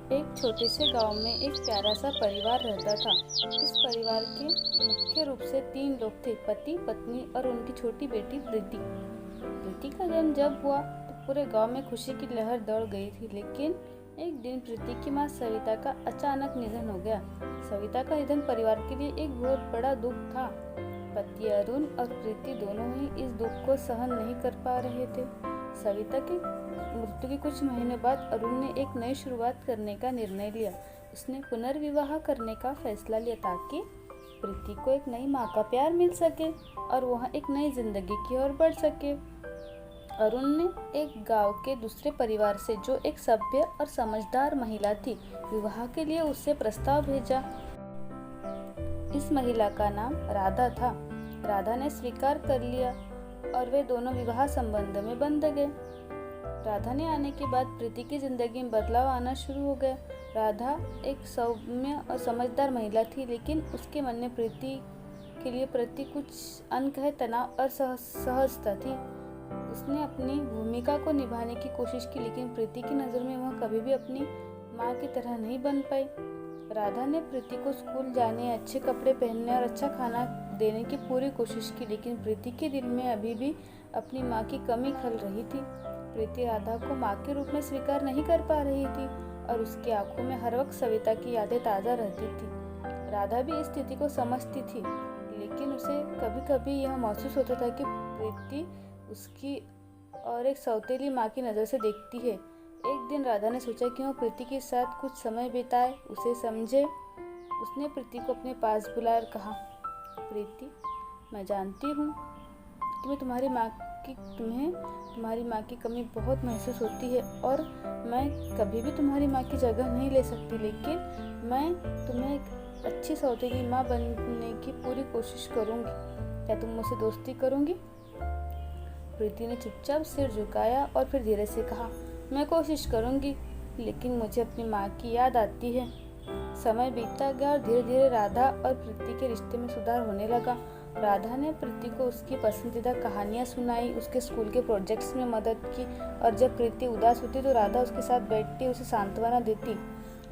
एक छोटे से गांव में एक प्यारा सा परिवार रहता था। इस परिवार के मुख्य रूप से 3 लोग थे, पति, पत्नी और उनकी छोटी बेटी प्रीति। प्रीति का जन्म जब हुआ तो पूरे गांव में खुशी की लहर दौड़ गई थी, लेकिन एक दिन प्रीति की मां सविता का अचानक निधन हो गया। सविता का निधन परिवार के लिए एक बहुत बड़ा दुख था। पति अरुण और प्रीति दोनों ही इस दुख को सहन नहीं कर पा रहे थे। सविता की मृत्यु के कुछ महीने बाद अरुण ने एक नई शुरुआत करने का निर्णय लिया। उसने पुनर्विवाह करने का फैसला लिया ताकि प्रीति को एक नई माँ का प्यार मिल सके और वह एक नई जिंदगी की ओर बढ़ सके। अरुण ने एक गांव के दूसरे परिवार से, जो एक सभ्य और समझदार महिला थी, विवाह के लिए उससे प्रस्ताव भेजा। इस महिला का नाम राधा था। राधा ने स्वीकार कर लिया और वे दोनों विवाह संबंध में बंध गए। राधा ने आने के बाद प्रीति की जिंदगी में बदलाव आना शुरू हो गया। राधा एक सौम्य और समझदार महिला थी, लेकिन उसके मन में प्रीति के लिए प्रति कुछ अनकहे तनाव और सहजता थी। उसने अपनी भूमिका को निभाने की कोशिश की, लेकिन प्रीति की नज़र में वह कभी भी अपनी माँ की तरह नहीं बन पाई। राधा ने प्रीति को स्कूल जाने, अच्छे कपड़े पहनने और अच्छा खाना देने की पूरी कोशिश की, लेकिन प्रीति के दिल में अभी भी अपनी माँ की कमी खल रही थी। प्रीति राधा को माँ के रूप में स्वीकार नहीं कर पा रही थी और उसकी आंखों में हर वक्त सविता की यादें ताज़ा रहती थी। राधा भी इस स्थिति को समझती थी, लेकिन उसे कभी कभी यह महसूस होता था कि प्रीति उसकी और एक सौतेली माँ की नज़र से देखती है। एक दिन राधा ने सोचा कि वह प्रीति के साथ कुछ समय बिताए, उसे समझे। उसने प्रीति को अपने पास बुलाकर कहा, प्रीति, मैं जानती हूँ कि तुम्हारी माँ की कमी बहुत महसूस होती है और मैं कभी भी तुम्हारी माँ की जगह नहीं ले सकती, लेकिन मैं तुम्हें एक अच्छी सौतेली माँ बनने की पूरी कोशिश करूँगी। क्या तुम मुझसे दोस्ती करोगी? प्रीति ने चुपचाप सिर झुकाया और फिर धीरे से कहा, मैं कोशिश करूँगी, लेकिन मुझे अपनी माँ की याद आती है। समय बीतता गया और धीरे धीरे राधा और प्रीति के रिश्ते में सुधार होने लगा। राधा ने प्रीति को उसकी पसंदीदा कहानियाँ सुनाई, उसके स्कूल के प्रोजेक्ट्स में मदद की और जब प्रीति उदास होती तो राधा उसके साथ बैठती, उसे सांत्वना देती।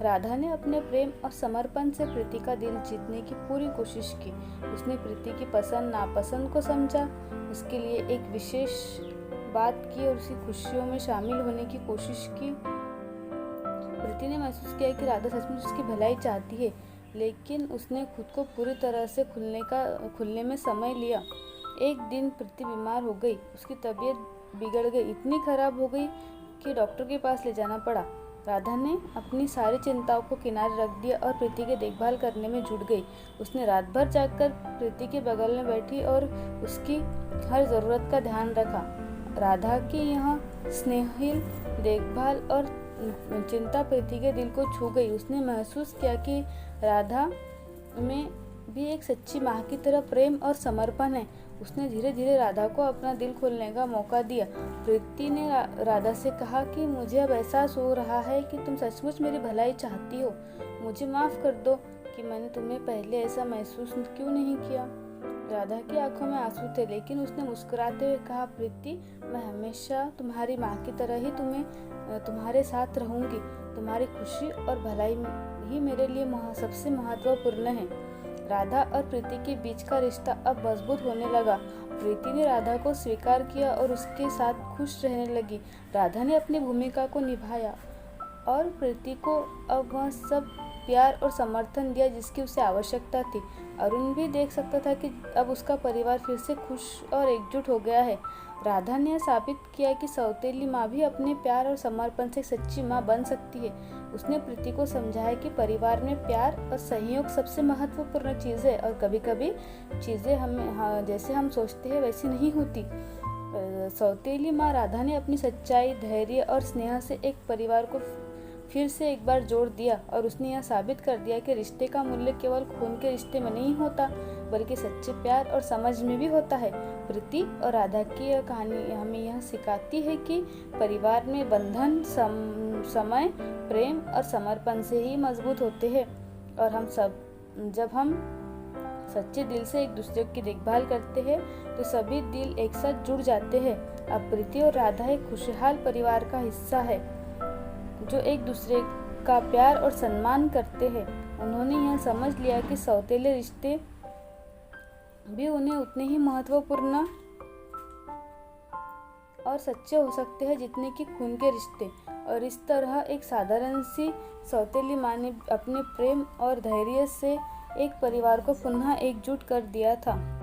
राधा ने अपने प्रेम और समर्पण से प्रीति का दिल जीतने की पूरी कोशिश की। उसने प्रीति की पसंद नापसंद को समझा, उसके लिए एक विशेष बात की और उसकी खुशियों में शामिल होने की कोशिश की। प्रीति ने महसूस किया कि राधा सचमुच उसकी भलाई चाहती है, लेकिन उसने खुद को पूरी तरह से खुलने में समय लिया। एक दिन प्रीति बीमार हो गई, उसकी तबीयत बिगड़ गई, इतनी खराब हो गई कि डॉक्टर के पास ले जाना पड़ा। राधा ने अपनी सारी चिंताओं को किनारे रख दिया और प्रीति की देखभाल करने में जुट गई। उसने रात भर जागकर प्रीति के बगल में बैठी और उसकी हर ज़रूरत का ध्यान रखा। राधा की यह स्नेहिल देखभाल और चिंता प्रीति के दिल को छू गई। उसने महसूस किया कि राधा में भी एक सच्ची माँ की तरह प्रेम और समर्पण है। उसने धीरे धीरे राधा को अपना दिल खोलने का मौका दिया। प्रीति ने राधा से कहा कि मुझे अब एहसास हो रहा है कि तुम सचमुच मेरी भलाई चाहती हो। मुझे माफ़ कर दो कि मैंने तुम्हें पहले ऐसा महसूस क्यों नहीं किया। राधा की आंखों में आंसू थे, लेकिन उसने मुस्कुराते हुए कहा, प्रीति, मैं हमेशा तुम्हारी माँ की तरह ही तुम्हारे साथ रहूँगी। तुम्हारी खुशी और भलाई ही मेरे लिए सबसे महत्वपूर्ण है। राधा और प्रीति के बीच का रिश्ता अब मजबूत होने लगा। प्रीति ने राधा को स्वीकार किया और उसके साथ खुश रहने लगी। राधा ने अपनी भूमिका को निभाया और प्रीति को अब वह सब प्यार और समर्थन दिया जिसकी उसे आवश्यकता थी। अरुण भी देख सकता था कि अब उसका परिवार फिर से खुश और एकजुट हो गया है। राधा ने साबित किया कि सौतेली माँ भी अपने प्यार और समर्पण से सच्ची माँ बन सकती है। उसने प्रीति को समझाया कि परिवार में प्यार और सहयोग सबसे महत्वपूर्ण चीज़ है और कभी कभी चीज़ें जैसे हम सोचते हैं वैसी नहीं होती। सौतेली माँ राधा ने अपनी सच्चाई, धैर्य और स्नेह से एक परिवार को फिर से एक बार जोड़ दिया और उसने यह साबित कर दिया कि रिश्ते का मूल्य केवल खून के रिश्ते में नहीं होता, बल्कि सच्चे प्यार और समझ में भी होता है। प्रीति और राधा की यह कहानी हमें यह सिखाती है कि परिवार में बंधन समय, प्रेम और समर्पण से ही मजबूत होते हैं और जब हम सच्चे दिल से एक दूसरे की देखभाल करते हैं तो सभी दिल एक साथ जुड़ जाते हैं। अब प्रीति और राधा एक खुशहाल परिवार का हिस्सा है जो एक दूसरे का प्यार और सम्मान करते हैं। उन्होंने यह समझ लिया कि सौतेले रिश्ते भी उन्हें उतने ही महत्वपूर्ण और सच्चे हो सकते हैं जितने कि खून के रिश्ते। और इस तरह एक साधारण सी सौतेली माँ ने अपने प्रेम और धैर्य से एक परिवार को पुनः एकजुट कर दिया था।